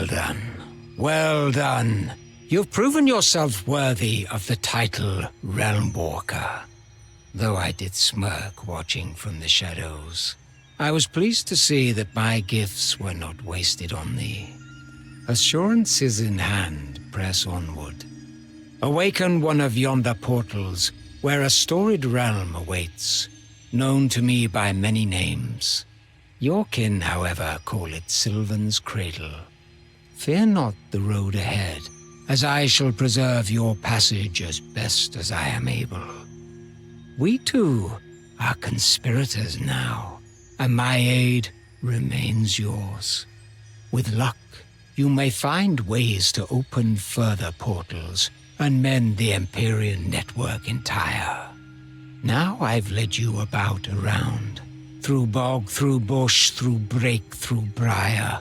Well done. Well done. You've proven yourself worthy of the title Realm Walker. Though I did smirk watching from the shadows, I was pleased to see that my gifts were not wasted on thee. Assurances in hand, press onward. Awaken one of yonder portals where a storied realm awaits, known to me by many names. Your kin, however, call it Sylvan's Cradle. Fear not the road ahead, as I shall preserve your passage as best as I am able. We two are conspirators now, and my aid remains yours. With luck, you may find ways to open further portals and mend the Empyrean network entire. Now I've led you around, through bog, through bush, through brake, through briar.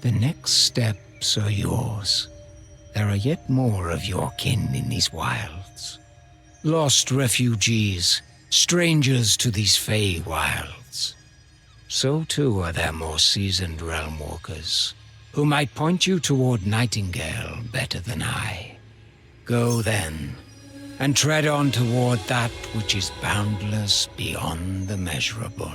The next steps are yours. There are yet more of your kin in these wilds. Lost refugees, strangers to these Fey wilds. So too are there more seasoned realm walkers, who might point you toward Nightingale better than I. Go then, and tread on toward that which is boundless beyond the measurable.